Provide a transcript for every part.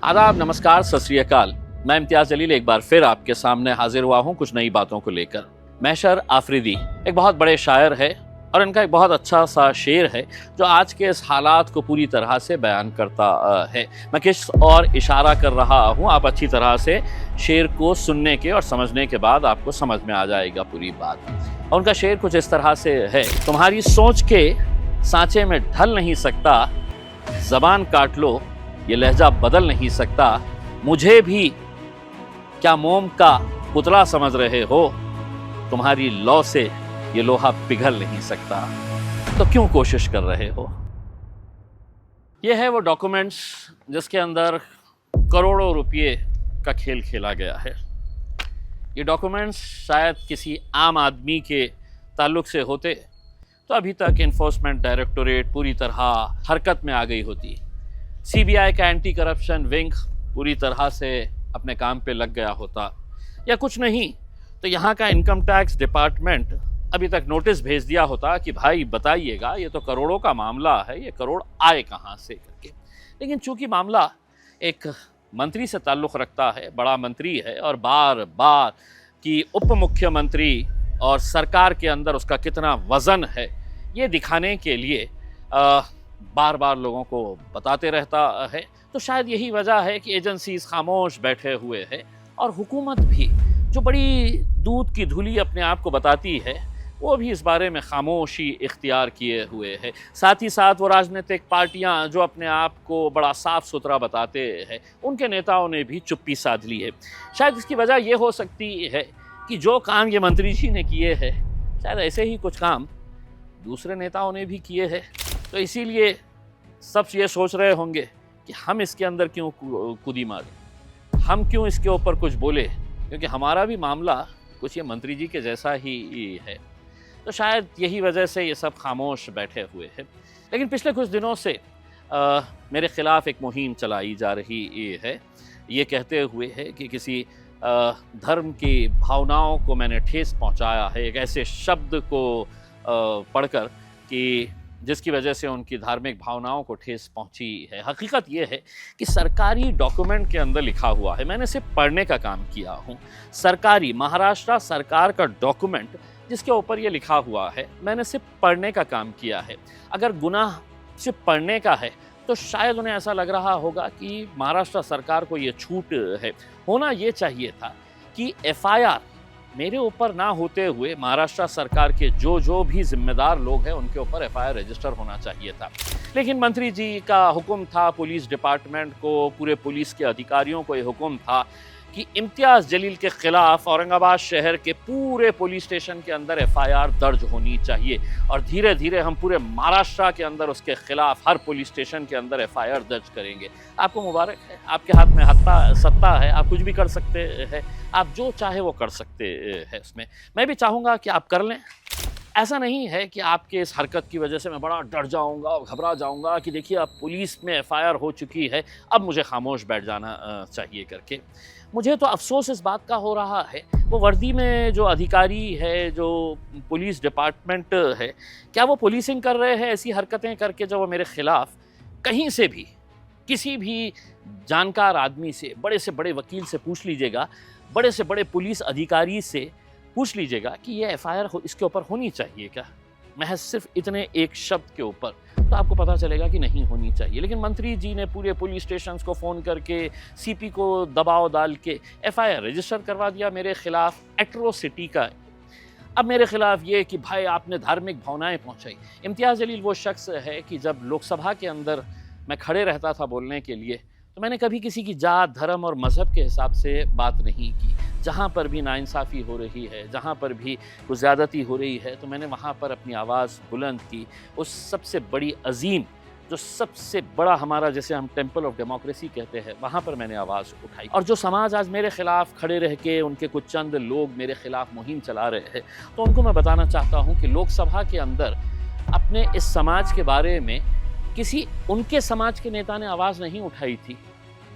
आदाब, नमस्कार, सत श्री अकाल। मैं इम्तियाज जलील एक बार फिर आपके सामने हाजिर हुआ हूँ कुछ नई बातों को लेकर। महशर आफरीदी एक बहुत बड़े शायर है और इनका एक बहुत अच्छा सा शेर है जो आज के इस हालात को पूरी तरह से बयान करता है। मैं किस और इशारा कर रहा हूँ, आप अच्छी तरह से शेर को सुनने के और समझने के बाद आपको समझ में आ जाएगा पूरी बात। और उनका शेर कुछ इस तरह से है। तुम्हारी सोच के सांचे में ढल नहीं सकता, ज़बान काट लो ये लहजा बदल नहीं सकता, मुझे भी क्या मोम का पुतला समझ रहे हो, तुम्हारी लौ से ये लोहा पिघल नहीं सकता, तो क्यों कोशिश कर रहे हो। यह है वो डॉक्यूमेंट्स जिसके अंदर करोड़ों रुपये का खेल खेला गया है। ये डॉक्यूमेंट्स शायद किसी आम आदमी के ताल्लुक से होते तो अभी तक इन्फोर्समेंट डायरेक्टोरेट पूरी तरह हरकत में आ गई होती, सीबीआई का एंटी करप्शन विंग पूरी तरह से अपने काम पे लग गया होता, या कुछ नहीं तो यहाँ का इनकम टैक्स डिपार्टमेंट अभी तक नोटिस भेज दिया होता कि भाई बताइएगा, ये तो करोड़ों का मामला है, ये करोड़ आए कहाँ से करके। लेकिन चूंकि मामला एक मंत्री से ताल्लुक़ रखता है, बड़ा मंत्री है और बार बार कि उप मुख्यमंत्री और सरकार के अंदर उसका कितना वज़न है, ये दिखाने के लिए बार बार लोगों को बताते रहता है। तो शायद यही वजह है कि एजेंसीज खामोश बैठे हुए हैं और हुकूमत भी जो बड़ी दूध की धुली अपने आप को बताती है वो भी इस बारे में खामोशी इख्तियार किए हुए है। साथ ही साथ वो राजनीतिक पार्टियां जो अपने आप को बड़ा साफ़ सुथरा बताते हैं, उनके नेताओं ने भी चुप्पी साध ली है। शायद इसकी वजह ये हो सकती है कि जो काम ये मंत्री जी ने किए हैं, शायद ऐसे ही कुछ काम दूसरे नेताओं ने भी किए हैं। तो इसीलिए सब ये सोच रहे होंगे कि हम इसके अंदर क्यों कूदी मारे, हम क्यों इसके ऊपर कुछ बोले, क्योंकि हमारा भी मामला कुछ ये मंत्री जी के जैसा ही है। तो शायद यही वजह से ये सब खामोश बैठे हुए हैं। लेकिन पिछले कुछ दिनों से मेरे ख़िलाफ़ एक मुहिम चलाई जा रही है, ये कहते हुए है कि किसी धर्म की भावनाओं को मैंने ठेस पहुंचाया है, एक ऐसे शब्द को पढ़कर कि जिसकी वजह से उनकी धार्मिक भावनाओं को ठेस पहुंची है। हकीकत ये है कि सरकारी डॉक्यूमेंट के अंदर लिखा हुआ है, मैंने सिर्फ पढ़ने का काम किया हूँ, सरकारी महाराष्ट्र सरकार का डॉक्यूमेंट जिसके ऊपर ये लिखा हुआ है, मैंने सिर्फ पढ़ने का काम किया है। अगर गुनाह सिर्फ पढ़ने का है तो शायद उन्हें ऐसा लग रहा होगा कि महाराष्ट्र सरकार को ये छूट है। होना ये चाहिए था कि एफआईआर मेरे ऊपर ना होते हुए महाराष्ट्र सरकार के जो भी जिम्मेदार लोग हैं उनके ऊपर एफआईआर रजिस्टर होना चाहिए था। लेकिन मंत्री जी का हुक्म था, पुलिस डिपार्टमेंट को, पूरे पुलिस के अधिकारियों को ये हुक्म था कि इम्तियाज़ जलील के ख़िलाफ़ औरंगाबाद शहर के पूरे पुलिस स्टेशन के अंदर एफआईआर दर्ज होनी चाहिए। और धीरे धीरे हम पूरे महाराष्ट्र के अंदर उसके ख़िलाफ़ हर पुलिस स्टेशन के अंदर एफआईआर दर्ज करेंगे। आपको मुबारक है, आपके हाथ में सत्ता है, आप कुछ भी कर सकते हैं, आप जो चाहे वो कर सकते हैं। इसमें मैं भी चाहूँगा कि आप कर लें। ऐसा नहीं है कि आपके इस हरकत की वजह से मैं बड़ा डर जाऊंगा, घबरा जाऊंगा कि देखिए अब पुलिस में एफआईआर हो चुकी है, अब मुझे खामोश बैठ जाना चाहिए करके। मुझे तो अफसोस इस बात का हो रहा है, वो वर्दी में जो अधिकारी है, जो पुलिस डिपार्टमेंट है, क्या वो पुलिसिंग कर रहे हैं ऐसी हरकतें करके जो वो मेरे ख़िलाफ़ कहीं से भी किसी भी जानकार आदमी से, बड़े से वकील से पूछ लीजिएगा, बड़े से बड़े पुलिस अधिकारी से पूछ लीजिएगा कि ये एफआईआर इसके ऊपर होनी चाहिए क्या, महज सिर्फ इतने एक शब्द के ऊपर, तो आपको पता चलेगा कि नहीं होनी चाहिए। लेकिन मंत्री जी ने पूरे पुलिस स्टेशंस को फ़ोन करके, सीपी को दबाव डाल के एफआईआर रजिस्टर करवा दिया मेरे ख़िलाफ़ एट्रोसिटी का। अब मेरे ख़िलाफ़ ये कि भाई आपने धार्मिक भावनाएं पहुंचाई। इम्तियाज़ जलील वो शख्स है कि जब लोकसभा के अंदर मैं खड़े रहता था बोलने के लिए, तो मैंने कभी किसी की जात, धर्म और मज़हब के हिसाब से बात नहीं की। जहाँ पर भी नाइंसाफ़ी हो रही है, जहाँ पर भी कुछ ज़्यादती हो रही है, तो मैंने वहाँ पर अपनी आवाज़ बुलंद की। उस सबसे बड़ी अज़ीम, जो सबसे बड़ा हमारा, जैसे हम टेम्पल ऑफ डेमोक्रेसी कहते हैं, वहाँ पर मैंने आवाज़ उठाई। और जो समाज आज मेरे ख़िलाफ़ खड़े रह के, उनके कुछ चंद लोग मेरे ख़िलाफ़ मुहिम चला रहे हैं, तो उनको मैं बताना चाहता हूँ कि लोकसभा के अंदर अपने इस समाज के बारे में किसी उनके समाज के नेता ने आवाज़ नहीं उठाई थी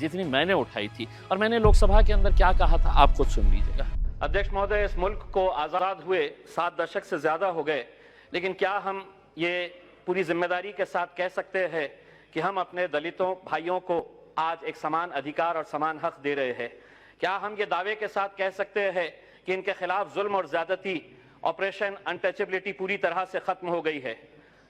जितनी मैंने उठाई थी। और मैंने लोकसभा के अंदर क्या कहा था, आप खुद सुन लीजिएगा। अध्यक्ष महोदय, इस मुल्क को आज़ाद हुए 7 दशक से ज़्यादा हो गए, लेकिन क्या हम ये पूरी जिम्मेदारी के साथ कह सकते हैं कि हम अपने दलितों भाइयों को आज एक समान अधिकार और समान हक दे रहे हैं। क्या हम ये दावे के साथ कह सकते हैं कि इनके खिलाफ जुल्म और ज्यादती ऑपरेशन अनटचेबिलिटी पूरी तरह से खत्म हो गई है?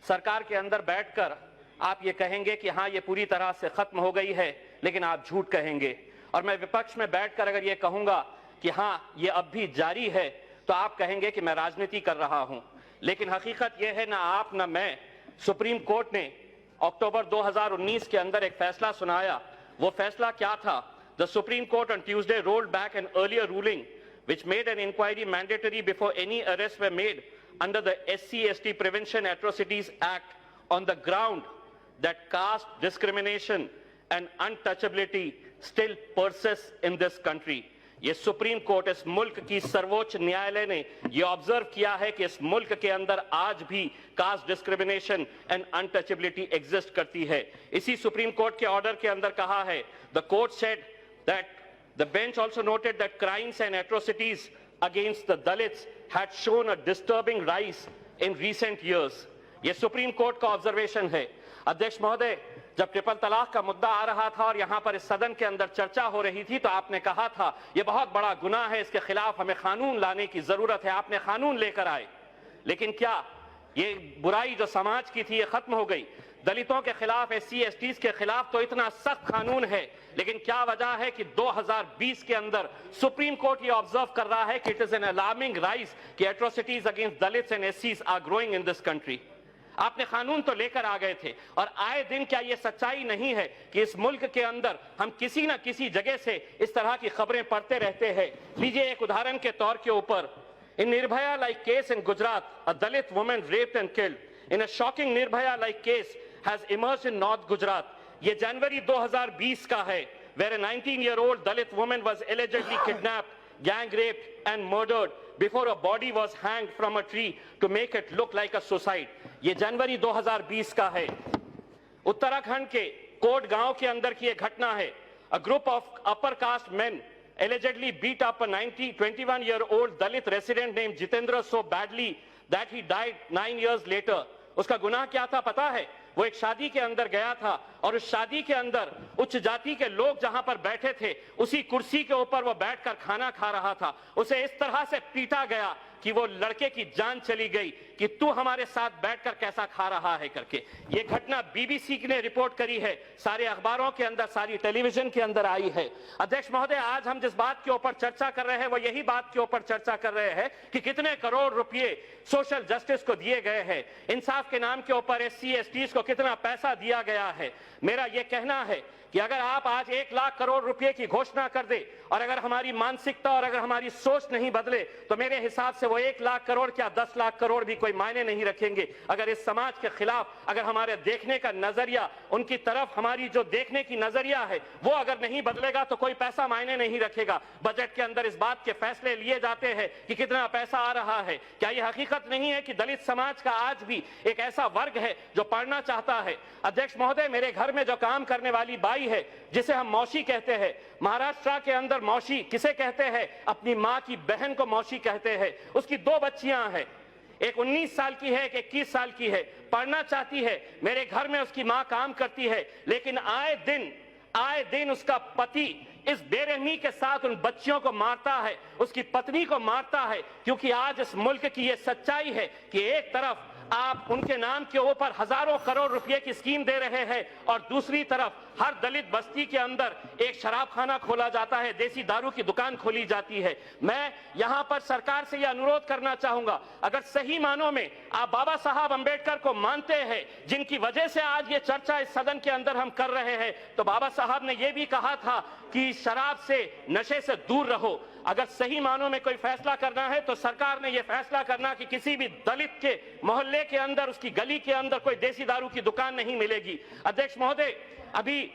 सरकार के अंदर बैठकर आप ये कहेंगे कि हाँ ये पूरी तरह से खत्म हो गई है, लेकिन आप झूठ कहेंगे। और मैं विपक्ष में बैठकर अगर ये कहूंगा कि हाँ ये अब भी जारी है, तो आप कहेंगे कि मैं राजनीति कर रहा हूं। लेकिन हकीकत यह है, ना आप ना मैं, सुप्रीम कोर्ट ने अक्टूबर 2019 के अंदर एक फैसला सुनाया। वो फैसला क्या था? The supreme court on Tuesday rolled back an earlier ruling which made an inquiry mandatory before any arrests were made under the SC/ST Prevention Atrocities Act on the ground that caste discrimination and untouchability still persists in this country. ये supreme court, इस मुल्क की सर्वोच्च न्यायालय ने ये observe किया है कि इस मुल्क के अंदर आज भी caste discrimination and untouchability exist करती है। इसी सुप्रीम कोर्ट के ऑर्डर के अंदर कहा है, the court said that the bench also noted that crimes and atrocities against the Dalits had shown a disturbing rise in recent years. ये supreme court का ऑब्जर्वेशन है। अध्यक्ष महोदय, जब ट्रिपल तलाक का मुद्दा आ रहा था और यहां पर इस सदन के अंदर चर्चा हो रही थी, तो आपने कहा था ये बहुत बड़ा गुनाह है, इसके खिलाफ हमें कानून लाने की जरूरत है। आपने कानून लेकर आए, लेकिन क्या ये बुराई जो समाज की थी ये खत्म हो गई? दलितों के खिलाफ, SC/STs के खिलाफ तो इतना सख्त कानून है, लेकिन क्या वजह है कि 2020 के अंदर सुप्रीम कोर्ट ये ऑब्जर्व कर रहा है कि it is an alarming rise कि atrocities against Dalits and SCs are growing in this country. आपने कानून तो लेकर आ गए थे, और आए दिन क्या ये सच्चाई नहीं है कि इस मुल्क के अंदर हम किसी न किसी जगह से इस तरह की खबरें पढ़ते रहते हैं? लीजिए एक उदाहरण के तौर के ऊपर, in Nirbhaya like case in Gujarat, a Dalit woman raped and killed. In a shocking Nirbhaya like case has emerged in North Gujarat. ये जनवरी 2020 का है, where a 19-year-old Dalit woman was allegedly kidnapped, gang raped and murdered before a body was hanged from a tree to make it look like a suicide. ये जनवरी 2020 का है। उत्तराखंड के coat गांव के अंदर की एक घटना है। A group of upper caste men allegedly beat up a 21-year-old Dalit resident named Jitendra so badly that he died 9 years later. उसका गुनाह क्या था पता है? वो एक शादी के अंदर गया था, और उस शादी के अंदर उच्च जाति के लोग जहां पर बैठे थे, उसी कुर्सी के ऊपर वो बैठकर खाना खा रहा था। उसे इस तरह से पीटा गया कि वो लड़के की जान चली गई कि तू हमारे साथ बैठकर कैसा खा रहा है करके। ये घटना BBC ने रिपोर्ट करी है, सारे अखबारों के अंदर, सारी टेलीविजन के अंदर आई है। अध्यक्ष महोदय, आज हम जिस बात के ऊपर चर्चा कर रहे हैं वो यही बात के ऊपर चर्चा कर रहे हैं कि कितने करोड़ रुपए सोशल जस्टिस को दिए गए हैं, इंसाफ के नाम के ऊपर SC/STs को कितना पैसा दिया गया है। मेरा यह कहना है कि अगर आप आज 1 लाख करोड़ रुपए की घोषणा कर दे, और अगर हमारी मानसिकता और अगर हमारी सोच नहीं बदले, तो मेरे हिसाब से वो 1 लाख करोड़ क्या 10 लाख करोड़ भी कोई मायने नहीं रखेंगे। अगर इस समाज के खिलाफ, अगर हमारे देखने का नजरिया, उनकी तरफ हमारी जो देखने की नजरिया है वो अगर नहीं बदलेगा, तो कोई पैसा मायने नहीं रखेगा। बजट के अंदर इस बात के फैसले लिए जाते हैं कि कितना पैसा आ रहा है। क्या यह हकीकत नहीं है कि दलित समाज का आज भी एक ऐसा वर्ग है जो पढ़ना चाहता है? अध्यक्ष महोदय, मेरे घर में जो काम करने वाली बाई है, जिसे हम मौसी कहते हैं, महाराष्ट्र के अंदर मौसी किसे कहते हैं? अपनी मां की बहन को मौसी कहते हैं। उसकी 2 बच्चियां हैं, एक 19 साल की है, एक 21 साल की है, पढ़ना चाहती है। मेरे घर में उसकी मां काम करती है, लेकिन आए दिन उसका पति इस बेरहमी के साथ उन बच्चियों को मारता है, उसकी पत्नी को मारता है। क्योंकि आज इस मुल्क की यह सच्चाई है कि एक तरफ आप उनके नाम के ऊपर हजारों करोड़ रुपए की स्कीम दे रहे हैं, और दूसरी तरफ हर दलित बस्ती के अंदर एक शराब खाना खोला जाता है, देसी दारू की दुकान खोली जाती है। मैं यहां पर सरकार से यह अनुरोध करना चाहूंगा, अगर सही मानों में आप बाबा साहब अंबेडकर को मानते हैं, जिनकी वजह से आज ये चर्चा इस सदन के अंदर हम कर रहे हैं, तो बाबा साहब ने यह भी कहा था कि शराब से, नशे से दूर रहो। अगर सही मानों में कोई फैसला करना है, तो सरकार ने यह फैसला करना कि किसी भी दलित के मोहल्ले के अंदर, उसकी गली के अंदर कोई देसी दारू की दुकान नहीं मिलेगी। अध्यक्ष महोदय, अभी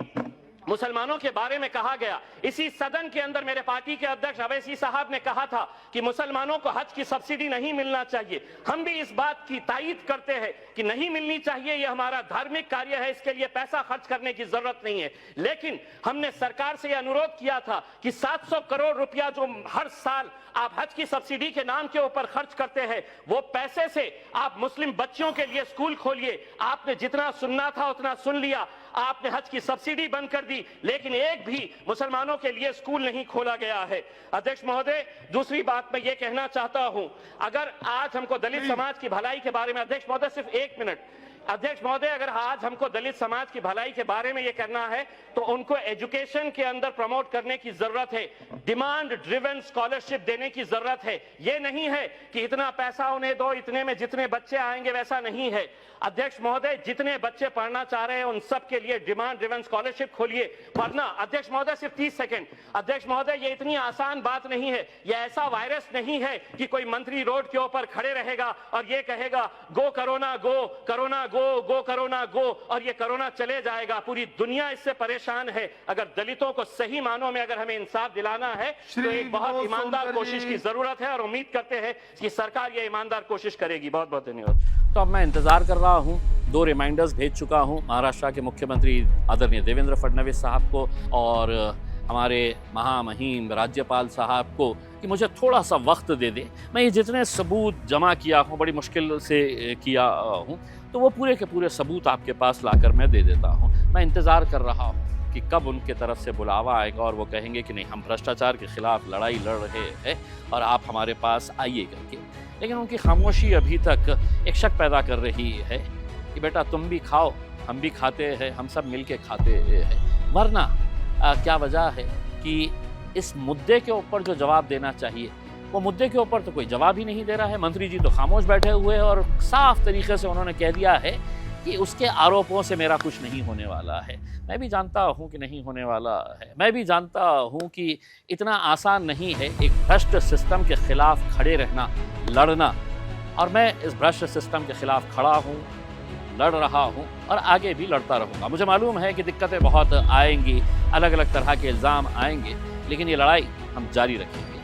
मुसलमानों के बारे में कहा गया, इसी सदन के अंदर मेरे पार्टी के अध्यक्ष अवैसी साहब ने कहा था कि मुसलमानों को हज की सब्सिडी नहीं मिलना चाहिए। हम भी इस बात की तायीद करते हैं कि नहीं मिलनी चाहिए, यह हमारा धार्मिक कार्य है, इसके लिए पैसा खर्च करने की जरूरत नहीं है। लेकिन हमने सरकार से यह अनुरोध किया था कि 700 करोड़ रुपया जो हर साल आप हज की सब्सिडी के नाम के ऊपर खर्च करते हैं, वो पैसे से आप मुस्लिम बच्चियों के लिए स्कूल खोलिए। आपने जितना सुनना था उतना सुन लिया। आपने हज की सब्सिडी बंद कर दी, लेकिन एक भी मुसलमानों के लिए स्कूल नहीं खोला गया है। अध्यक्ष महोदय, दूसरी बात मैं ये कहना चाहता हूं, अगर आज हमको दलित समाज की भलाई के बारे में, अध्यक्ष महोदय सिर्फ 1 मिनट, अध्यक्ष महोदय, अगर आज हमको दलित समाज की भलाई के बारे में यह करना है तो उनको एजुकेशन के अंदर प्रमोट करने की जरूरत है, डिमांड ड्रिवन स्कॉलरशिप देने की जरूरत है। यह नहीं है कि इतना पैसा उन्हें दो, इतने में जितने बच्चे आएंगे, वैसा नहीं है। अध्यक्ष महोदय, जितने बच्चे पढ़ना चाह रहे हैं उन सब के लिए डिमांड ड्रिवन स्कॉलरशिप खोलिए, वरना अध्यक्ष महोदय सिर्फ 30 सेकंड, अध्यक्ष महोदय, ये इतनी आसान बात नहीं है। ये ऐसा वायरस नहीं है कि कोई मंत्री रोड के ऊपर खड़े रहेगा और ये कहेगा गो कोरोना गो, कोरोना गो, गो कोरोना गो, और ये कोरोना चले जाएगा। पूरी दुनिया इससे परेशान है। अगर दलितों को सही मानों में अगर हमें इंसाफ दिलाना है तो एक बहुत ईमानदार कोशिश की जरूरत है और उम्मीद करते हैं कि सरकार ये ईमानदार कोशिश करेगी। बहुत बहुत धन्यवाद। तो अब मैं इंतज़ार कर रहा हूँ, 2 रिमाइंडर्स भेज चुका हूँ महाराष्ट्र के मुख्यमंत्री आदरणीय देवेंद्र फडणवीस साहब को और हमारे महामहिम राज्यपाल साहब को कि मुझे थोड़ा सा वक्त दे दे। मैं ये जितने सबूत जमा किया हूँ, बड़ी मुश्किल से किया हूँ, तो वो पूरे के पूरे सबूत आपके पास लाकर मैं दे देता हूँ। मैं इंतज़ार कर रहा हूँ कि कब उनके तरफ से बुलावा आएगा और वो कहेंगे कि नहीं, हम भ्रष्टाचार के खिलाफ लड़ाई लड़ रहे हैं और आप हमारे पास आइए करके। लेकिन उनकी खामोशी अभी तक एक शक पैदा कर रही है कि बेटा तुम भी खाओ, हम भी खाते हैं, हम सब मिल के खाते हैं। वरना क्या वजह है कि इस मुद्दे के ऊपर जो जवाब देना चाहिए वो मुद्दे के ऊपर तो कोई जवाब ही नहीं दे रहा है। मंत्री जी तो खामोश बैठे हुए हैं और साफ तरीके से उन्होंने कह दिया है कि उसके आरोपों से मेरा कुछ नहीं होने वाला है। मैं भी जानता हूं कि नहीं होने वाला है, मैं भी जानता हूं कि इतना आसान नहीं है एक भ्रष्ट सिस्टम के खिलाफ खड़े रहना, लड़ना, और मैं इस भ्रष्ट सिस्टम के खिलाफ खड़ा हूं, लड़ रहा हूं और आगे भी लड़ता रहूंगा। मुझे मालूम है कि दिक्कतें बहुत आएंगी, अलग अलग तरह के इल्ज़ाम आएंगे, लेकिन ये लड़ाई हम जारी रखेंगे।